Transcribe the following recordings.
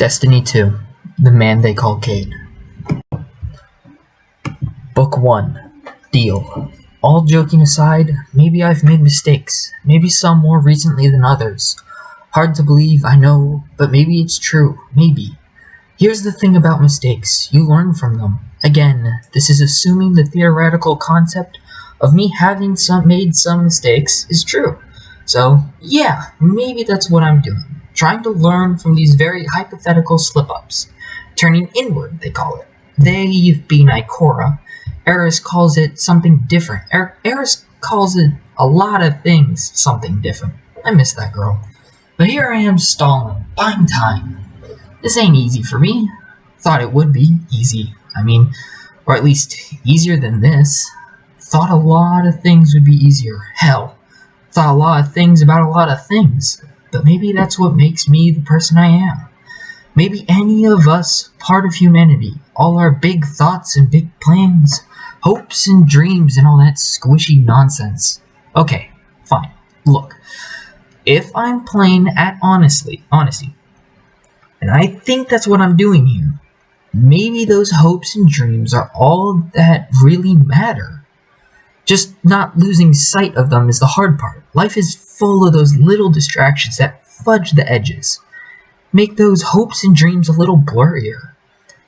Destiny 2, The Man They Call Cayde. Book 1, Deal. All joking aside, maybe I've made mistakes, maybe some more recently than others. Hard to believe, I know, but maybe it's true, maybe. Here's the thing about mistakes, you learn from them. Again, this is assuming the theoretical concept of me having made some mistakes is true. So, yeah, maybe that's what I'm doing. Trying to learn from these very hypothetical slip-ups. Turning inward, they call it. They being Ikora. Eris calls it something different. Eris calls it a lot of things something different. I miss that girl. But here I am stalling, buying time. This ain't easy for me. Thought it would be easy. Or at least easier than this. Thought a lot of things would be easier. Hell, thought a lot of things about a lot of things. But maybe that's what makes me the person I am. Maybe any of us, part of humanity, all our big thoughts and big plans, hopes and dreams and all that squishy nonsense. Okay, fine. Look, if I'm playing at honesty, and I think that's what I'm doing here, maybe those hopes and dreams are all that really matter. Just not losing sight of them is the hard part. Life is full of those little distractions that fudge the edges. Make those hopes and dreams a little blurrier.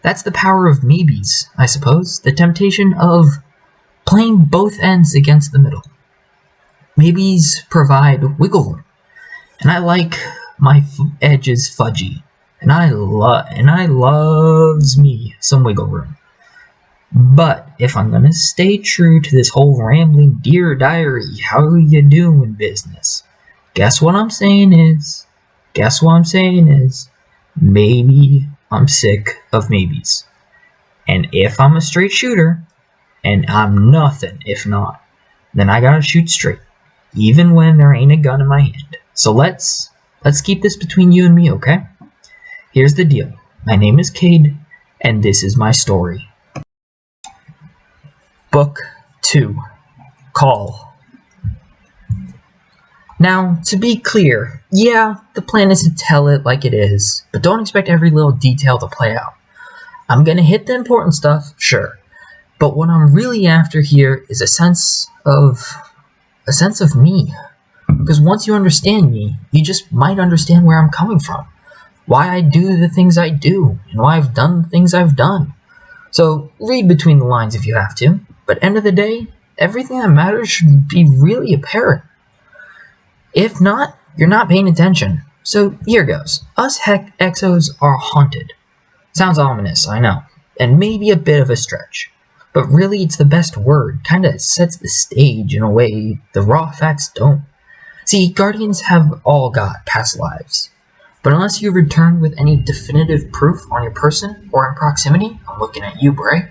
That's the power of maybes, I suppose. The temptation of playing both ends against the middle. Maybes provide wiggle room. And I like my edges fudgy. And I loves me some wiggle room. But if I'm gonna stay true to this whole rambling Dear Diary, how you doing business, guess what I'm saying is, maybe I'm sick of maybes. And if I'm a straight shooter, and I'm nothing if not, then I gotta shoot straight, even when there ain't a gun in my hand. So let's keep this between you and me, okay? Here's the deal. My name is Cayde, and this is my story. Book 2, Call. Now, to be clear, yeah, the plan is to tell it like it is, but don't expect every little detail to play out. I'm gonna hit the important stuff, sure, but what I'm really after here is a sense of me. Because once you understand me, you just might understand where I'm coming from, why I do the things I do, and why I've done the things I've done. So read between the lines if you have to, but end of the day, everything that matters should be really apparent. If not, you're not paying attention. So here goes. Us exos are haunted. Sounds ominous, I know, and maybe a bit of a stretch. But really it's the best word, kinda sets the stage in a way the raw facts don't. See, Guardians have all got past lives. But unless you return with any definitive proof on your person or in proximity, I'm looking at you, Bray,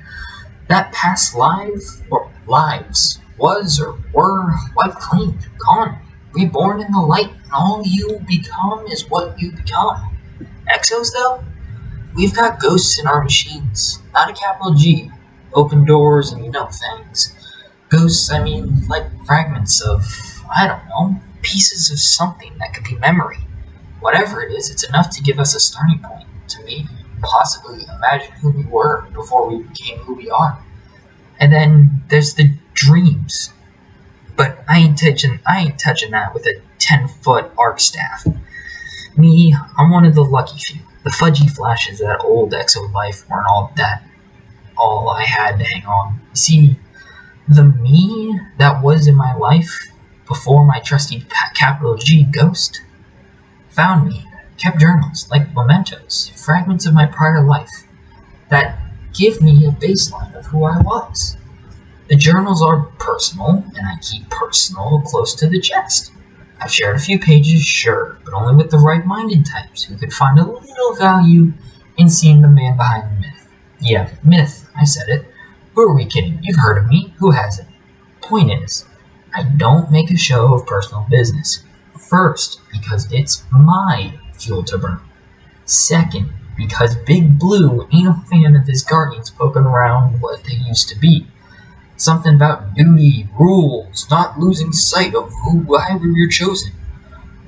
that past life or lives was or were wiped clean, gone, reborn in the light, and all you become is what you become. Exos, though? We've got ghosts in our machines, not a capital G. Open doors and things. Ghosts, like fragments of, pieces of something that could be memory. Whatever it is, it's enough to give us a starting point, to maybe, possibly imagine who we were before we became who we are. And then there's the dreams. But I ain't touching that with a 10-foot arc staff. Me, I'm one of the lucky few. The fudgy flashes of that old exo life weren't all I had to hang on. You see, the me that was in my life before my trusty capital G ghost found me, kept journals like mementos, fragments of my prior life that give me a baseline of who I was. The journals are personal, and I keep personal close to the chest. I've shared a few pages, sure, but only with the right-minded types who could find a little value in seeing the man behind the myth. Yeah, myth, I said it. Who are we kidding? You've heard of me. Who hasn't? Point is, I don't make a show of personal business. First, because it's my fuel to burn. Second, because Big Blue ain't a fan of his guardians poking around what they used to be. Something about duty, rules, not losing sight of why we were chosen.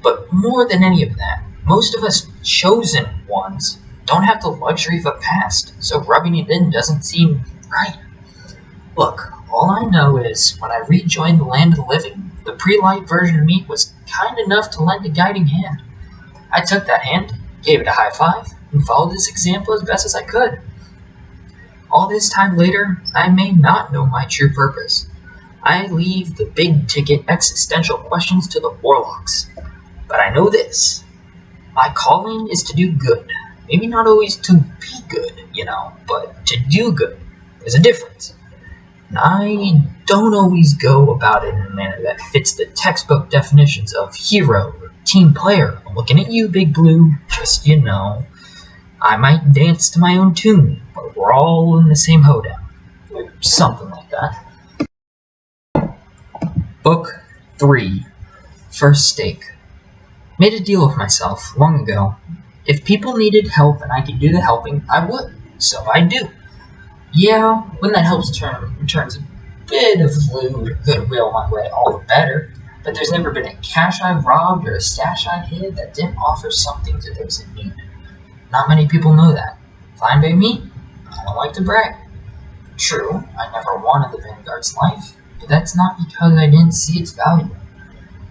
But more than any of that, most of us chosen ones don't have the luxury of a past, so rubbing it in doesn't seem right. Look, all I know is when I rejoined the land of the living, the pre-light version of me was kind enough to lend a guiding hand. I took that hand, gave it a high five, and followed his example as best as I could. All this time later, I may not know my true purpose. I leave the big-ticket existential questions to the warlocks. But I know this. My calling is to do good. Maybe not always to be good, but to do good. There's a difference. And I don't always go about it in a manner that fits the textbook definitions of hero or team player. I'm looking at you, Big Blue. Just, I might dance to my own tune, but we're all in the same hoedown. Or something like that. Book 3. First Stake. Made a deal with myself long ago. If people needed help and I could do the helping, I would. So I do. Yeah, when that helps returns a bit of loot or goodwill my way, all the better. But there's never been a cache I've robbed or a stash I hid that didn't offer something to those in need. Not many people know that. Fine by me. I don't like to brag. True, I never wanted the Vanguard's life, but that's not because I didn't see its value.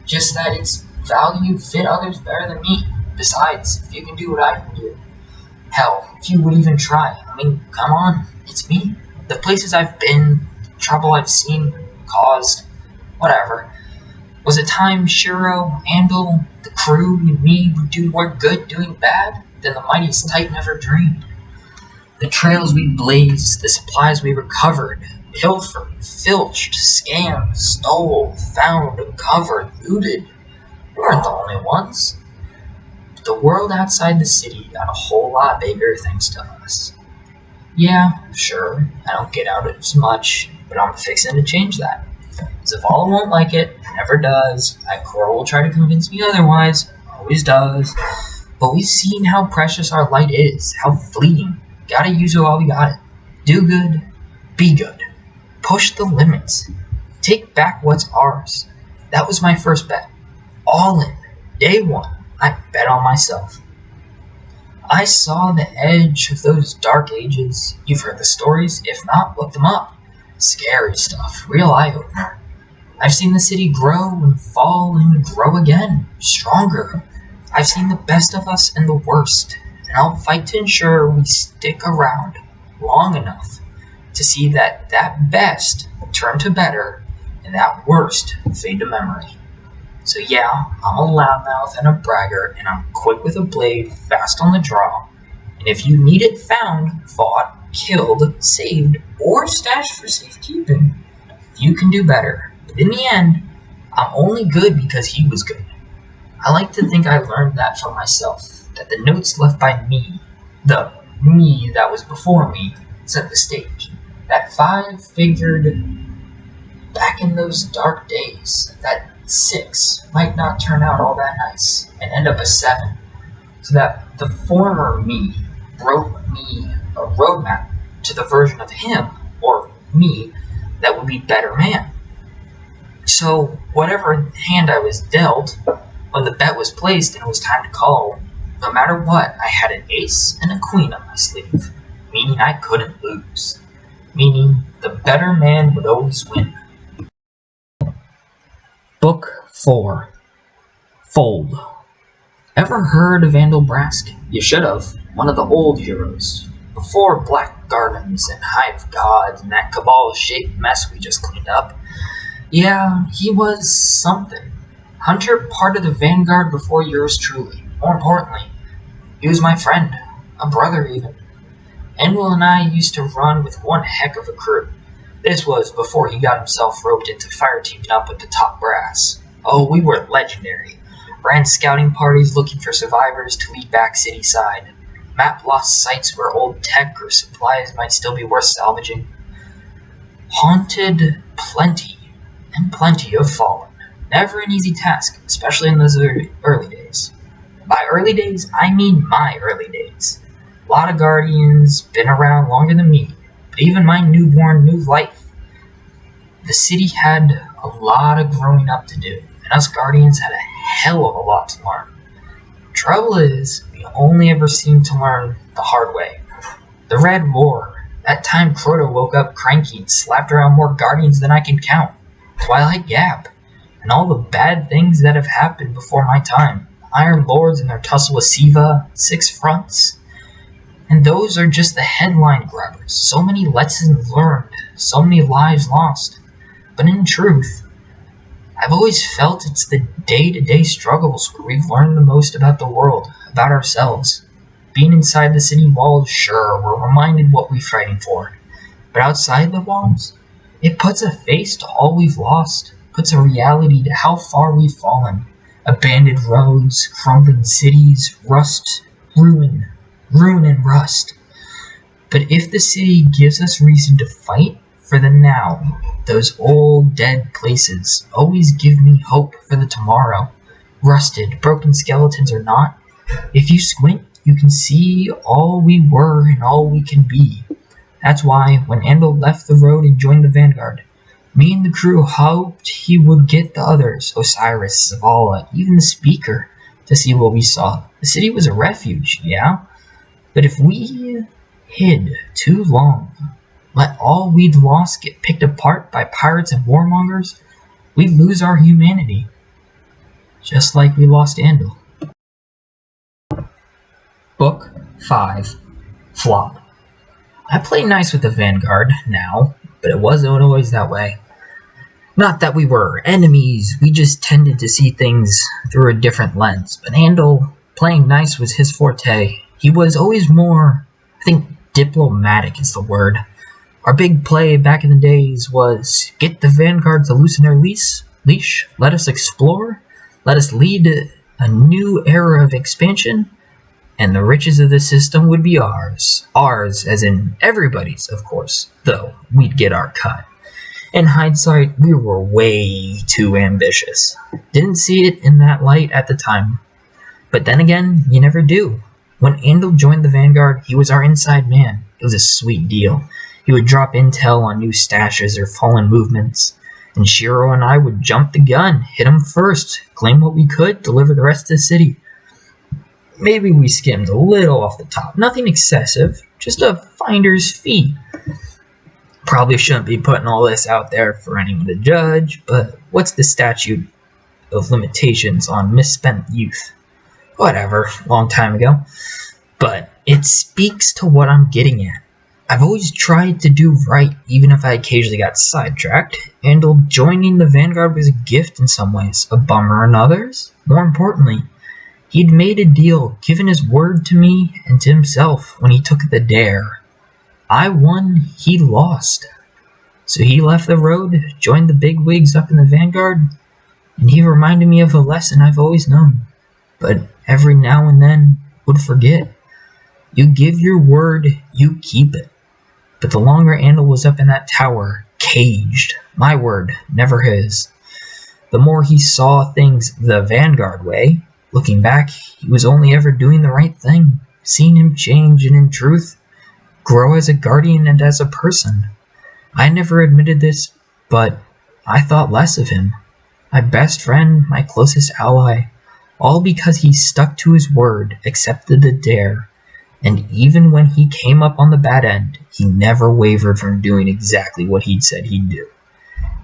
Just that its value fit others better than me. Besides, if you can do what I can do, hell, if you would even try, come on, it's me. The places I've been, the trouble I've seen, caused, whatever. Was it time Shiro, Andal, the crew, and me would do more good doing bad than the mightiest Titan ever dreamed? The trails we blazed, the supplies we recovered, pilfered, filched, scammed, stole, found, uncovered, looted. We weren't the only ones. But the world outside the city got a whole lot bigger thanks to us. Yeah, sure, I don't get out as much, but I'm fixing to change that. Zavala won't like it, never does. Ikora will try to convince me otherwise, always does. But we've seen how precious our light is, how fleeting. Gotta use it while we got it. Do good, be good. Push the limits. Take back what's ours. That was my first bet. All in. Day one, I bet on myself. I saw the edge of those dark ages. You've heard the stories. If not, look them up. Scary stuff. Real eye-opener. I've seen the city grow and fall and grow again. Stronger. I've seen the best of us and the worst. And I'll fight to ensure we stick around long enough to see that best turn to better and that worst fade to memory. So yeah, I'm a loudmouth and a braggart, and I'm quick with a blade, fast on the draw. And if you need it found, fought, killed, saved, or stashed for safekeeping, you can do better. But in the end, I'm only good because he was good. I like to think I learned that from myself, that the notes left by me, the me that was before me, set the stage. That 5 figured back in those dark days, that 6 might not turn out all that nice and end up a 7. So that the former me wrote me a roadmap to the version of him, or me, that would be better man. So whatever hand I was dealt, when the bet was placed and it was time to call, no matter what, I had an ace and a queen on my sleeve, meaning I couldn't lose, meaning the better man would always win. Book 4. Fold. Ever heard of Andal Brask? You should have. One of the old heroes. Before Black Gardens and Hive Gods and that cabal-shaped mess we just cleaned up. Yeah, he was something. Hunter part of the Vanguard before yours truly. More importantly, he was my friend. A brother even. Enwell and I used to run with one heck of a crew. This was before he got himself roped into fire teaming up with the top brass. Oh, we were legendary. Ran scouting parties looking for survivors to lead back city side. Mapped lost sites where old tech or supplies might still be worth salvaging. Haunted plenty, and plenty have fallen. Never an easy task, especially in those early days. By early days, I mean my early days. A lot of Guardians, been around longer than me, but even my newborn new life. The city had a lot of growing up to do, and us Guardians had a hell of a lot to learn. Trouble is, we only ever seemed to learn the hard way. The Red War. That time Crota woke up cranky and slapped around more Guardians than I can count. Twilight Gap. And all the bad things that have happened before my time. Iron Lords and their tussle with Siva, Six Fronts. And those are just the headline grabbers. So many lessons learned, so many lives lost. But in truth, I've always felt it's the day-to-day struggles where we've learned the most about the world, about ourselves. Being inside the city walls, sure, we're reminded what we're fighting for. But outside the walls, it puts a face to all we've lost, puts a reality to how far we've fallen. Abandoned roads, crumbling cities, rust, ruin and rust. But if the city gives us reason to fight for the now, those old dead places always give me hope for the tomorrow. Rusted, broken skeletons or not, if you squint, you can see all we were and all we can be. That's why when Andal left the road and joined the Vanguard, me and the crew hoped he would get the others, Osiris, Zavala, even the Speaker, to see what we saw. The city was a refuge, yeah? But if we hid too long, let all we'd lost get picked apart by pirates and warmongers, we'd lose our humanity. Just like we lost Andal. Book 5. Flop. I play nice with the Vanguard now, but it wasn't always that way. Not that we were enemies, we just tended to see things through a different lens. But Andal, playing nice was his forte. He was always more, I think, diplomatic is the word. Our big play back in the days was get the Vanguard to loosen their leash, let us explore, let us lead a new era of expansion, and the riches of the system would be ours. Ours, as in everybody's, of course, though we'd get our cut. In hindsight, we were way too ambitious. Didn't see it in that light at the time. But then again, you never do. When Andal joined the Vanguard, he was our inside man. It was a sweet deal. He would drop intel on new stashes or fallen movements, and Shiro and I would jump the gun, hit him first, claim what we could, deliver the rest of the city. Maybe we skimmed a little off the top, nothing excessive, just a finder's fee. Probably shouldn't be putting all this out there for anyone to judge, but what's the statute of limitations on misspent youth? Whatever, long time ago. But it speaks to what I'm getting at. I've always tried to do right, even if I occasionally got sidetracked. Andal joining the Vanguard was a gift in some ways, a bummer in others. More importantly, he'd made a deal, given his word to me and to himself when he took the dare. I won, he lost. So he left the road, joined the bigwigs up in the Vanguard, and he reminded me of a lesson I've always known, but every now and then would forget. You give your word, you keep it. But the longer Andal was up in that tower, caged, my word, never his, the more he saw things the Vanguard way. Looking back, he was only ever doing the right thing, seeing him change and in truth, grow as a guardian and as a person. I never admitted this, but I thought less of him. My best friend, my closest ally, all because he stuck to his word, accepted the dare, and even when he came up on the bad end, he never wavered from doing exactly what he'd said he'd do.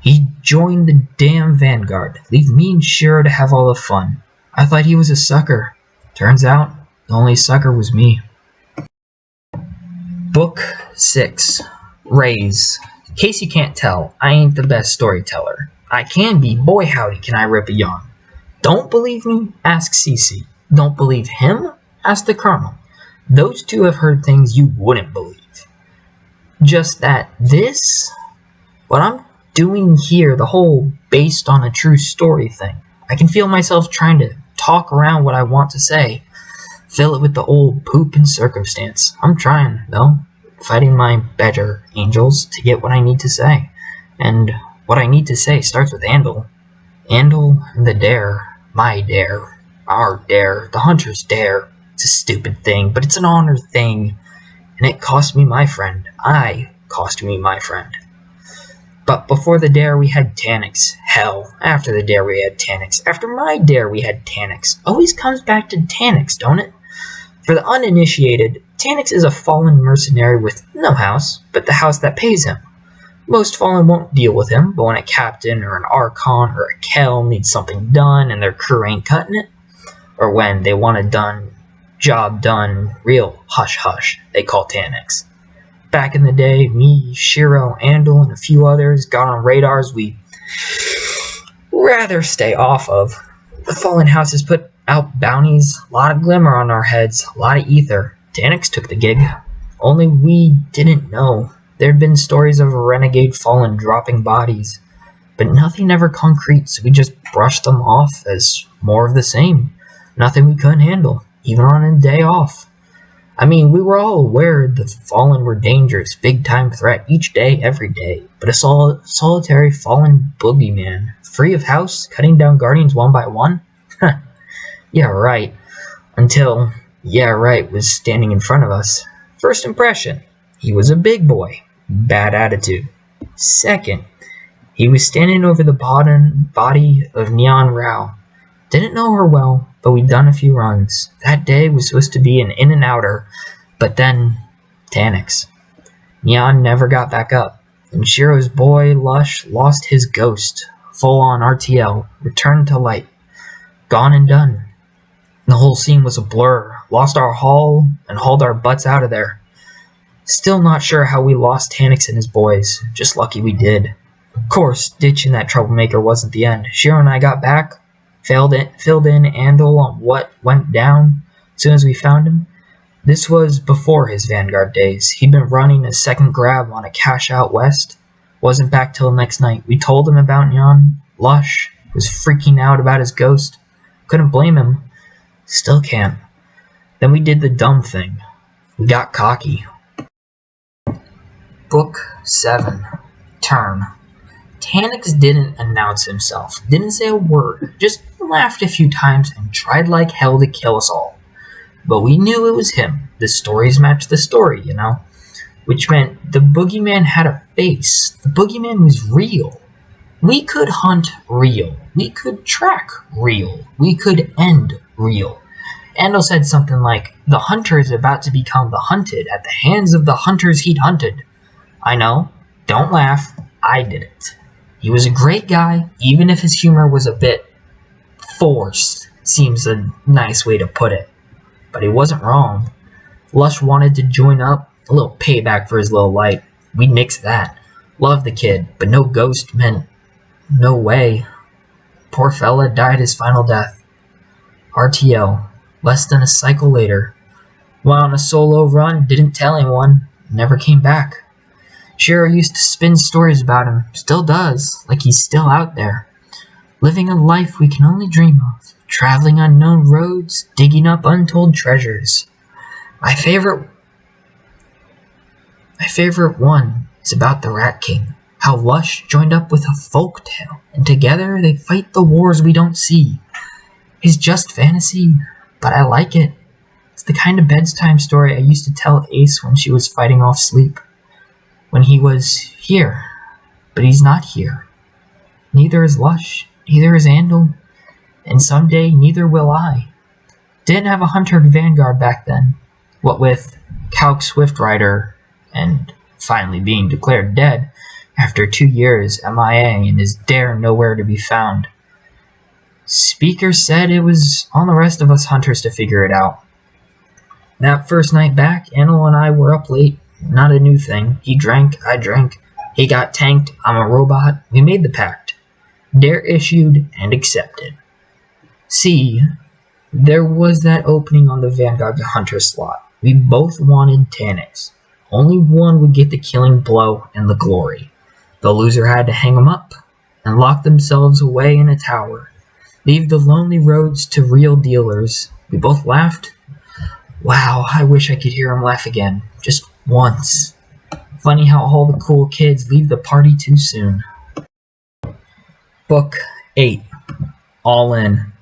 He joined the damn Vanguard, leave me and Shiro to have all the fun. I thought he was a sucker. Turns out, the only sucker was me. Book 6. Raise. In case you can't tell, I ain't the best storyteller. I can be, boy howdy can I rip a yarn. Don't believe me? Ask Cece. Don't believe him? Ask the Colonel. Those two have heard things you wouldn't believe. Just that this, what I'm doing here, the whole based on a true story thing, I can feel myself trying to talk around what I want to say, fill it with the old poop and circumstance. I'm trying, though, fighting my better angels to get what I need to say. And what I need to say starts with Andal. Andal and the dare, my dare, our dare, the hunter's dare. It's a stupid thing, but it's an honor thing, and it cost me my friend. Cost me my friend. But before the dare we had Taniks. Hell, after the dare we had Taniks. After my dare we had Taniks. Always comes back to Taniks, don't it? For the uninitiated, Tanix is a fallen mercenary with no house, but the house that pays him. Most fallen won't deal with him, but when a captain or an archon or a Kel needs something done and their crew ain't cutting it, or when they want a job done real hush-hush, they call Tanix. Back in the day, me, Shiro, Andal, and a few others got on radars we rather stay off of. The fallen houses put out bounties, a lot of glimmer on our heads, a lot of ether. Tanix took the gig. Only we didn't know. There'd been stories of a renegade fallen dropping bodies, but nothing ever concrete, so we just brushed them off as more of the same. Nothing we couldn't handle, even on a day off. I mean, we were all aware the fallen were dangerous, big-time threat each day, every day, but a solitary fallen boogeyman, free of house, cutting down guardians one by one? Yeah, right. Until, yeah, right was standing in front of us. First impression, he was a big boy. Bad attitude. Second, he was standing over the body of Neon Rao. Didn't know her well, but we'd done a few runs. That day was supposed to be an in and outer, but then Tanix. Neon never got back up, and Shiro's boy Lush lost his ghost, full on RTL, returned to light. Gone and done. The whole scene was a blur. Lost our haul and hauled our butts out of there. Still not sure how we lost Tanix and his boys. Just lucky we did. Of course, ditching that troublemaker wasn't the end. Shiro and I got back, filled in Andal on what went down as soon as we found him. This was before his Vanguard days. He'd been running a second grab on a cache out west. Wasn't back till next night. We told him about Nyan. Lush was freaking out about his ghost. Couldn't blame him. Still can't. Then we did the dumb thing. We got cocky. Book 7. Turn. Tanix didn't announce himself, didn't say a word, just laughed a few times and tried like hell to kill us all. But we knew it was him. The stories matched the story, you know? Which meant the boogeyman had a face. The boogeyman was real. We could hunt real. We could track real. We could end real. Andal said something like, the hunter is about to become the hunted at the hands of the hunters he'd hunted. I know. Don't laugh. I did it. He was a great guy, even if his humor was a bit forced, seems a nice way to put it. But he wasn't wrong. Lush wanted to join up, a little payback for his little light. We nixed that. Loved the kid, but no ghost meant no way. Poor fella died his final death. RTL, less than a cycle later. Went on a solo run, didn't tell anyone, never came back. Shiro used to spin stories about him, still does, like he's still out there. Living a life we can only dream of, traveling unknown roads, digging up untold treasures. My favorite one is about the Rat King, how Lush joined up with a folk tale, and together they fight the wars we don't see. It's just fantasy, but I like it. It's the kind of bedtime story I used to tell Ace when she was fighting off sleep. When he was here, but he's not here. Neither is Lush, neither is Andal, and someday neither will I. Didn't have a hunter vanguard back then. What with Calc Swift-Rider and finally being declared dead after 2 years MIA and his dare nowhere to be found. Speaker said it was on the rest of us hunters to figure it out. That first night back, Andal and I were up late. Not a new thing. He drank, I drank. He got tanked, I'm a robot. We made the pact. Dare issued and accepted. See, there was that opening on the Vanguard to Hunter slot. We both wanted Tanix. Only one would get the killing blow and the glory. The loser had to hang him up and lock themselves away in a tower. Leave the lonely roads to real dealers. We both laughed. Wow, I wish I could hear him laugh again. Just once. Funny how all the cool kids leave the party too soon. Book 8. All in.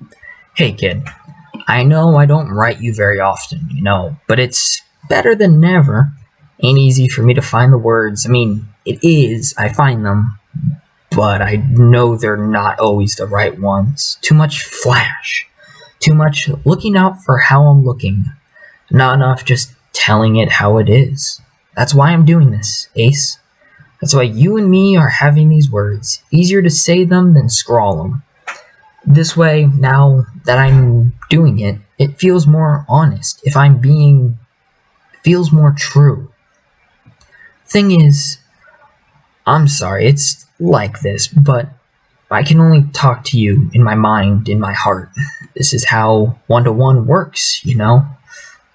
Hey kid, I know I don't write you very often, you know, but it's better than never. Ain't easy for me to find the words. I mean, it is, I find them, but I know they're not always the right ones. Too much flash. Too much looking out for how I'm looking. Not enough just telling it how it is. That's why I'm doing this, Ace. That's why you and me are having these words. Easier to say them than scrawl them. This way, now that I'm doing it, it feels more honest. If I'm being... it feels more true. Thing is, I'm sorry, it's like this, but I can only talk to you in my mind, in my heart. This is how one-to-one works, you know?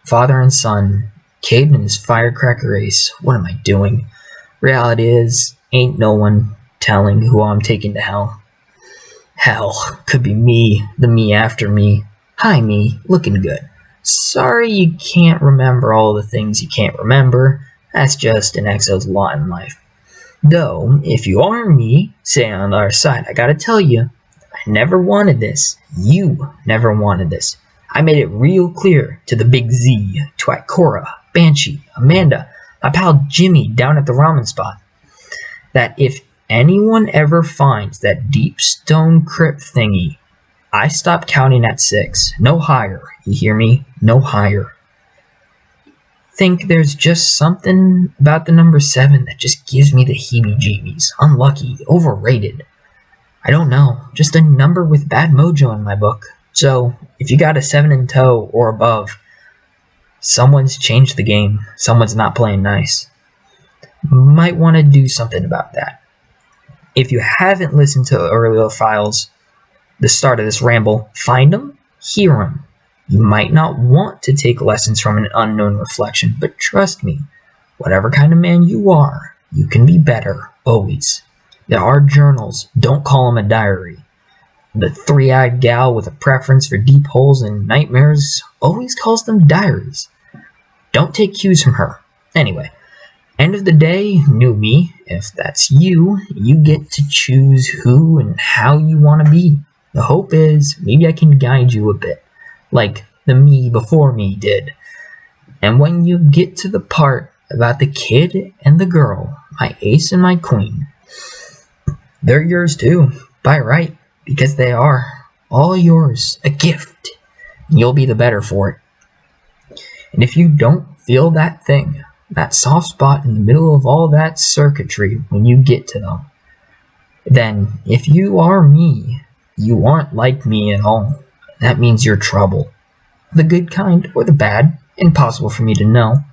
Father and son, Cayde and his firecracker Ace. What am I doing? Reality is, ain't no one telling who I'm taking to hell. Hell, could be me, the me after me. Hi me, looking good. Sorry you can't remember all the things you can't remember. That's just an exo's lot in life. Though, if you are me, say on the other side, I gotta tell you, I never wanted this. You never wanted this. I made it real clear to the Big Z, to Ikora, Banshee, Amanda, my pal Jimmy down at the ramen spot, that if anyone ever finds that deep stone crypt thingy, I stop counting at 6. No higher, you hear me? No higher. Think there's just something about the number 7 that just gives me the heebie-jeebies. Unlucky, overrated. I don't know, just a number with bad mojo in my book. So, if you got a 7 in tow or above, someone's changed the game. Someone's not playing nice. Might want to do something about that. If you haven't listened to the earlier files, the start of this ramble, find them, hear them. You might not want to take lessons from an unknown reflection, but trust me, whatever kind of man you are, you can be better, always. There are journals, don't call them a diary. The three-eyed gal with a preference for deep holes and nightmares always calls them diaries. Don't take cues from her. Anyway, end of the day, new me, if that's you, you get to choose who and how you want to be. The hope is, maybe I can guide you a bit, like the me before me did. And when you get to the part about the kid and the girl, my ace and my queen, they're yours too, by right, because they are all yours, a gift. You'll be the better for it. And if you don't feel that thing, that soft spot in the middle of all that circuitry when you get to them, then if you are me, you aren't like me at all. That means you're trouble. The good kind or the bad, impossible for me to know.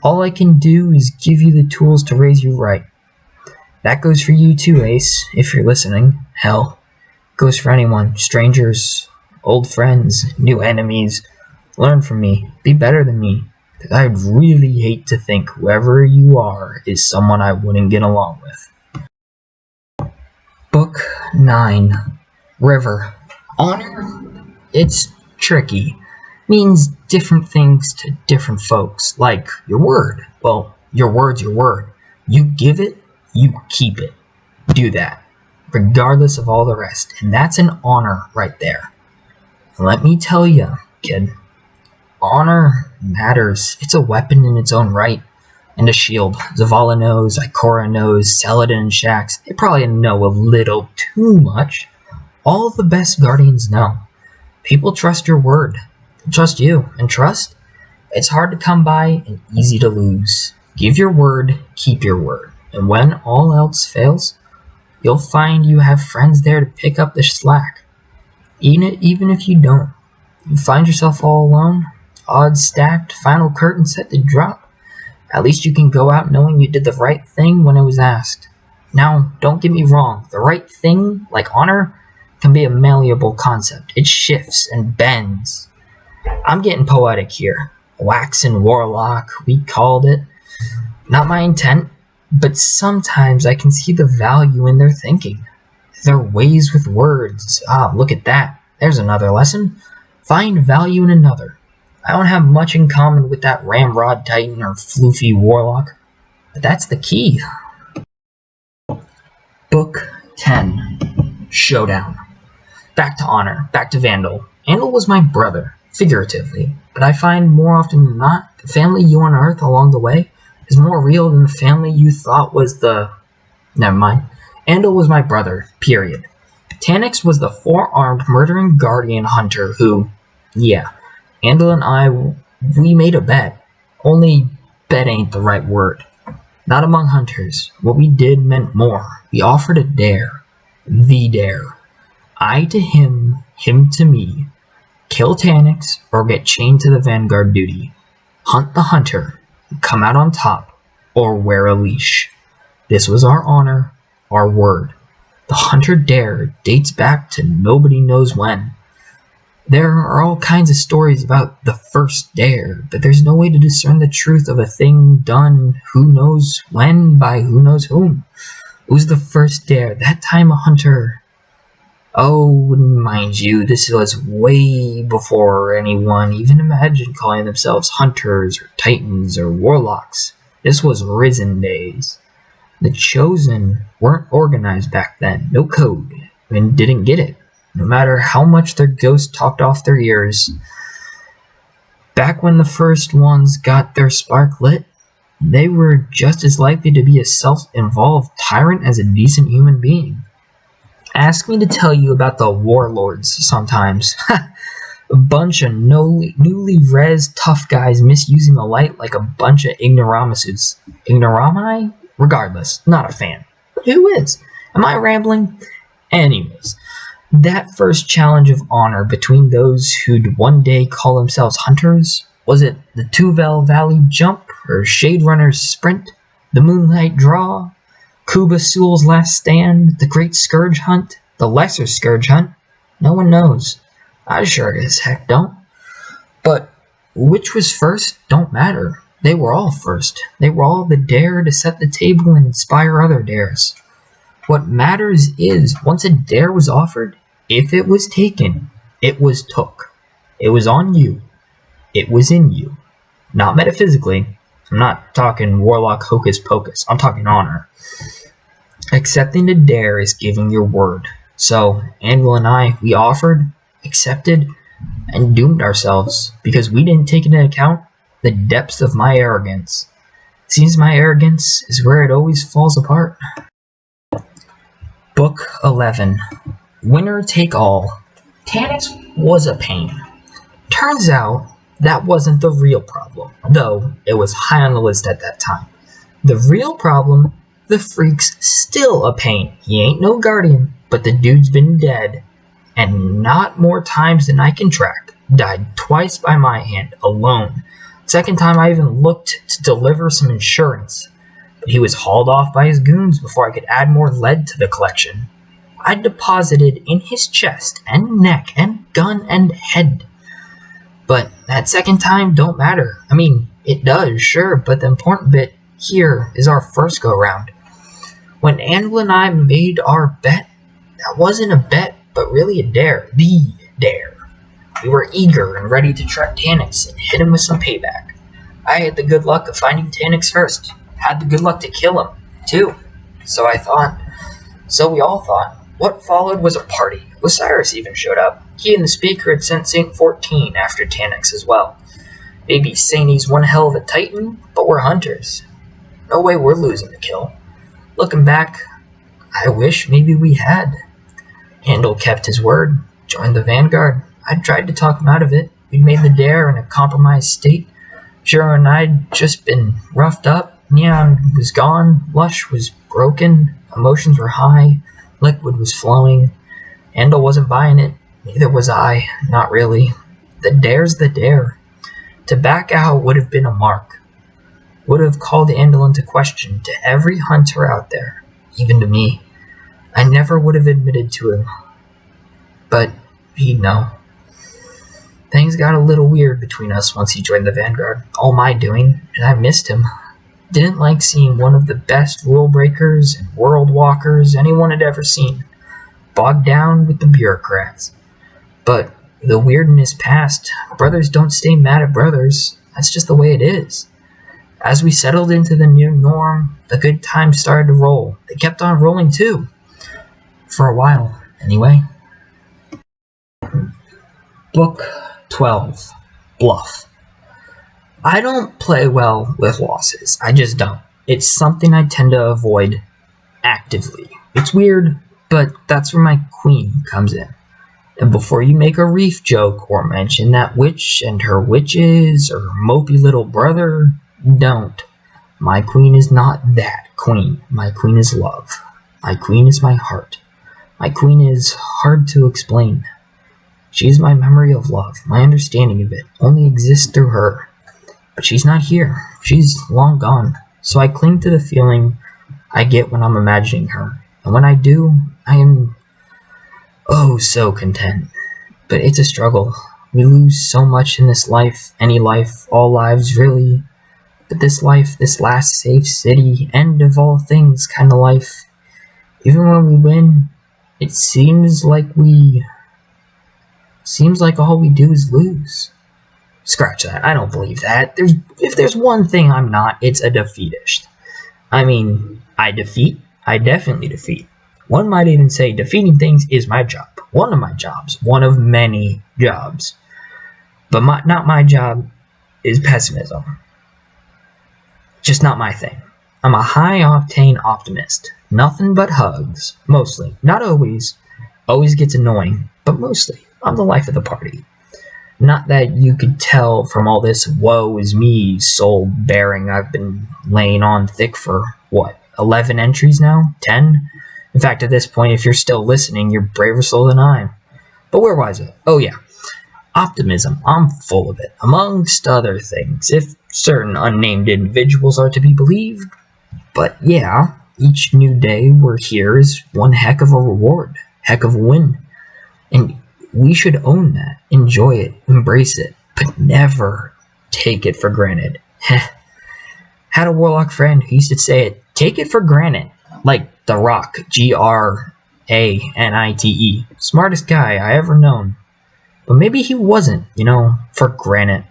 All I can do is give you the tools to raise you right. That goes for you too, Ace, if you're listening. Hell, goes for anyone, strangers, old friends, new enemies. Learn from me, be better than me, because I'd really hate to think whoever you are is someone I wouldn't get along with. Book 9, River. Honor? It's tricky. Means different things to different folks, like your word. Well, your word's your word. You give it, you keep it. Do that, regardless of all the rest, and that's an honor right there. And let me tell you, kid, honor matters. It's a weapon in its own right, and a shield. Zavala knows, Ikora knows, Celadon and Shax, they probably know a little too much. All the best guardians know. People trust your word. They trust you, and trust? It's hard to come by and easy to lose. Give your word, keep your word. And when all else fails, you'll find you have friends there to pick up the slack. Even if you don't. You find yourself all alone, odds stacked, final curtain set to drop. At least you can go out knowing you did the right thing when it was asked. Now, don't get me wrong, the right thing, like honor, can be a malleable concept. It shifts and bends. I'm getting poetic here. Waxen warlock, we called it. Not my intent, but sometimes I can see the value in their thinking. Their ways with words. Ah, look at that. There's another lesson. Find value in another. I don't have much in common with that Ramrod Titan or Floofy Warlock, but that's the key. Book 10, Showdown. Back to honor, back to Vandal. Vandal was my brother, figuratively, but I find more often than not, the family you unearth along the way is more real than the family you thought was the... Never mind. Andal was my brother, period. Tanix was the four-armed murdering guardian hunter who... Yeah, Andal and I We made a bet. Only bet ain't the right word. Not among hunters. What we did meant more. We offered a dare. The dare. I to him, him to me. Kill Tannix or get chained to the vanguard duty. Hunt the hunter. Come out on top. Or wear a leash. This was our honor, our word. The hunter dare dates back to nobody knows when. There are all kinds of stories about the first dare, but there's no way to discern the truth of a thing done who knows when by who knows whom. It was the first dare. That time a hunter... Oh, mind you, this was way before anyone even imagined calling themselves hunters or titans or warlocks. This was Risen days. The Chosen weren't organized back then, no code, and didn't get it, no matter how much their ghost talked off their ears. Back when the first ones got their spark lit, they were just as likely to be a self-involved tyrant as a decent human being. Ask me to tell you about the warlords sometimes. A bunch of newly res tough guys misusing the light like a bunch of ignoramuses. Ignorami? Regardless, not a fan. But who is? Am I rambling? Anyways, that first challenge of honor between those who'd one day call themselves hunters, was it the Tuvel Valley Jump or Shade Runner's Sprint, the Moonlight Draw, Kuba Sewell's Last Stand, the Great Scourge Hunt, the Lesser Scourge Hunt? No one knows. I sure as heck don't. But which was first don't matter. They were all first. They were all the dare to set the table and inspire other dares. What matters is, once a dare was offered, if it was taken, it was took. It was on you. It was in you. Not metaphysically. I'm not talking warlock hocus pocus. I'm talking honor. Accepting a dare is giving your word. So, Anvil and I, we offered, accepted, and doomed ourselves because we didn't take into account the depths of my arrogance. It seems my arrogance is where it always falls apart. Book 11. Winner Take All. Tannix was a pain. Turns out that wasn't the real problem, though it was high on the list at that time. The real problem, the freak's still a pain. He ain't no guardian, but the dude's been dead, and not more times than I can track. Died twice by my hand, alone. Second time I even looked to deliver some insurance, but he was hauled off by his goons before I could add more lead to the collection. I deposited in his chest and neck and gun and head. But that second time don't matter. I mean, it does, sure, but the important bit here is our first go-round. When Anvil and I made our bet, that wasn't a bet, but really a dare. The dare. We were eager and ready to track Tannix and hit him with some payback. I had the good luck of finding Tannix first. Had the good luck to kill him, too. So I thought. So we all thought. What followed was a party. Osiris even showed up. He and the speaker had sent Saint 14 after Tannix as well. Maybe Saintie's one hell of a titan, but we're hunters. No way we're losing the kill. Looking back, I wish maybe we had. Handel kept his word, joined the vanguard. I tried to talk him out of it. We'd made the dare in a compromised state. Shiro and I'd just been roughed up. Neon was gone. Lush was broken. Emotions were high. Liquid was flowing. Handel wasn't buying it. Neither was I. Not really. The dare's the dare. To back out would have been a mark. Would have called Handel into question to every hunter out there. Even to me. I never would have admitted to him. But he'd know. Things got a little weird between us once he joined the vanguard. All my doing, and I missed him. Didn't like seeing one of the best rule breakers and world walkers anyone had ever seen, bogged down with the bureaucrats. But the weirdness passed. Brothers don't stay mad at brothers. That's just the way it is. As we settled into the new norm, the good times started to roll. They kept on rolling too. For a while, anyway. Book 12. Bluff. I don't play well with losses. I just don't. It's something I tend to avoid actively. It's weird, but that's where my queen comes in. And before you make a reef joke or mention that witch and her witches or mopey little brother, don't. My queen is not that queen. My queen is love. My queen is my heart. My queen is hard to explain. She is my memory of love. My understanding of it only exists through her. But she's not here. She's long gone. So I cling to the feeling I get when I'm imagining her. And when I do, I am oh so content. But it's a struggle. We lose so much in this life, any life, all lives really. But this life, this last safe city, end of all things kind of life, even when we win, it seems like all we do is lose. Scratch that. I don't believe that. If there's one thing I'm not, it's a defeatist. I mean, I definitely defeat. One might even say defeating things is my job. One of my jobs. One of many jobs. But not my job is pessimism. Just not my thing. I'm a high-octane optimist. Nothing but hugs. Mostly. Not always. Always gets annoying. But mostly. I'm the life of the party. Not that you could tell from all this woe is me soul bearing I've been laying on thick for, 11 entries now? 10? In fact, at this point, if you're still listening, you're braver soul than I am. But where was it? Oh yeah. Optimism. I'm full of it. Amongst other things, if certain unnamed individuals are to be believed. But yeah, each new day we're here is one heck of a reward. Heck of a win. And we should own that, enjoy it, embrace it, but never take it for granted. Had a warlock friend who used to say it, take it for granted, like The Rock, Granite. Smartest guy I ever known. But maybe he wasn't, for granted.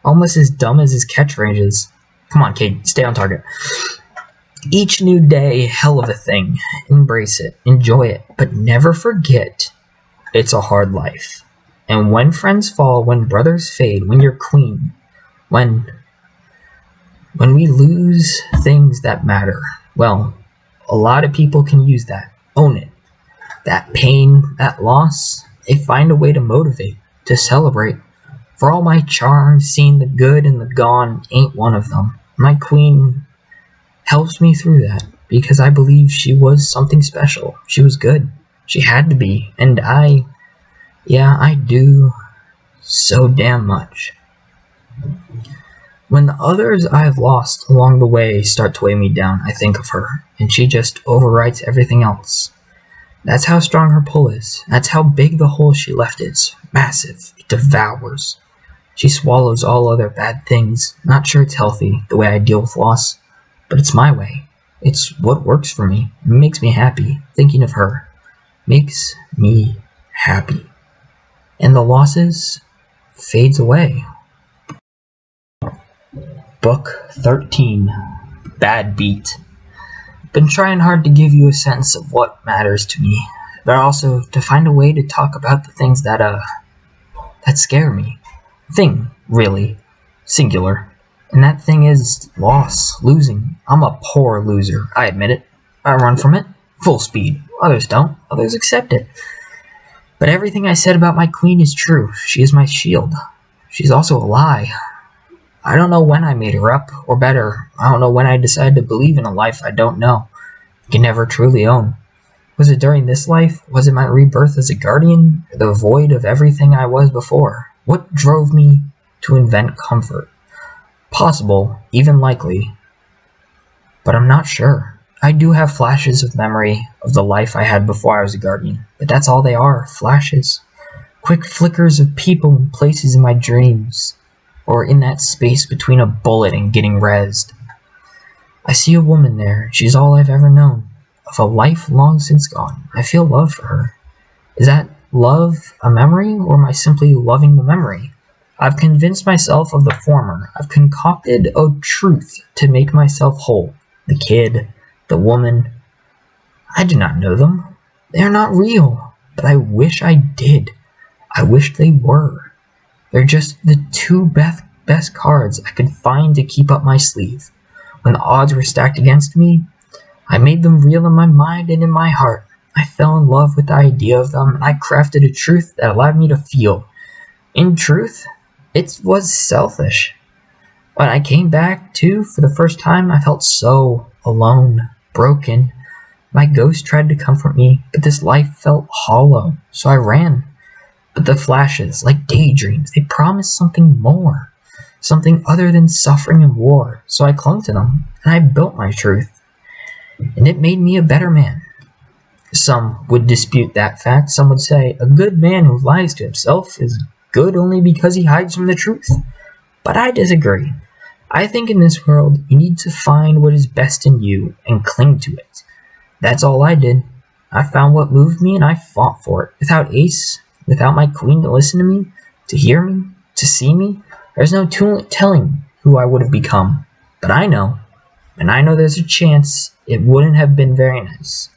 Almost as dumb as his catchphrases. Come on, Cayde, stay on target. Each new day, hell of a thing. Embrace it, enjoy it, but never forget it's a hard life. And when friends fall, when brothers fade, when you're queen, when we lose things that matter, well, a lot of people can use that. Own it. That pain, that loss, they find a way to motivate, to celebrate. For all my charms, seeing the good and the gone ain't one of them. My queen helps me through that because I believe she was something special. She was good. She had to be. And I do so damn much. When the others I've lost along the way start to weigh me down, I think of her, and she just overwrites everything else. That's how strong her pull is. That's how big the hole she left is. Massive. It devours. She swallows all other bad things. Not sure it's healthy, the way I deal with loss, but it's my way. It's what works for me. It makes me happy. Thinking of her makes me happy. And the losses fades away. Book 13. Bad Beat. Been trying hard to give you a sense of what matters to me, but also to find a way to talk about the things that scare me. Thing, really. Singular. And that thing is loss, losing. I'm a poor loser, I admit it. I run from it, full speed. Others don't. Others accept it. But everything I said about my queen is true. She is my shield. She's also a lie. I don't know when I made her up, or better, I don't know when I decided to believe in a life I don't know, can never truly own. Was it during this life? Was it my rebirth as a guardian? Or the void of everything I was before? What drove me to invent comfort? Possible, even likely, but I'm not sure. I do have flashes of memory of the life I had before I was a guardian, but that's all they are, flashes. Quick flickers of people and places in my dreams, or in that space between a bullet and getting rezzed. I see a woman there, she's all I've ever known, of a life long since gone. I feel love for her. Is that love a memory, or am I simply loving the memory? I've convinced myself of the former. I've concocted a truth to make myself whole. The kid, the woman, I do not know them. They are not real, but I wish I did. I wish they were. They're just the two best cards I could find to keep up my sleeve. When the odds were stacked against me, I made them real in my mind and in my heart. I fell in love with the idea of them, and I crafted a truth that allowed me to feel. In truth, it was selfish. When I came back to, for the first time, I felt so alone, broken. My ghost tried to comfort me, but this life felt hollow, so I ran. But the flashes, like daydreams, they promised something more, something other than suffering and war, so I clung to them, and I built my truth. And it made me a better man. Some would dispute that fact. Some would say, a good man who lies to himself is good only because he hides from the truth. But I disagree. I think in this world, you need to find what is best in you and cling to it. That's all I did. I found what moved me and I fought for it. Without Ace, without my queen to listen to me, to hear me, to see me, there's no telling who I would have become. But I know, and I know there's a chance it wouldn't have been very nice.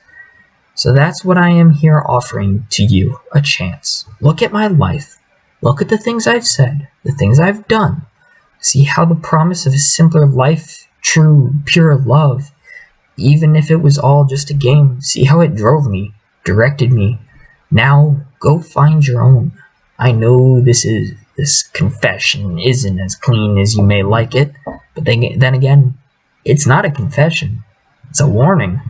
So that's what I am here offering to you, a chance. Look at my life. Look at the things I've said, the things I've done. See how the promise of a simpler life, true, pure love, even if it was all just a game, see how it drove me, directed me. Now, go find your own. I know this confession isn't as clean as you may like it, but then again, it's not a confession. It's a warning.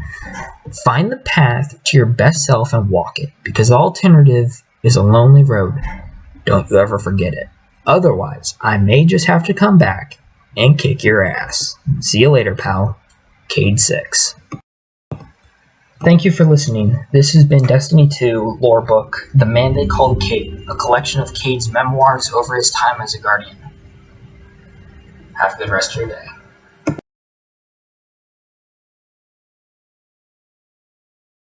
Find the path to your best self and walk it, because the alternative is a lonely road. Don't you ever forget it. Otherwise, I may just have to come back and kick your ass. See you later, pal. Cayde 6. Thank you for listening. This has been Destiny 2 lore book, The Man They Called Cayde, a collection of Cayde's memoirs over his time as a Guardian. Have a good rest of your day.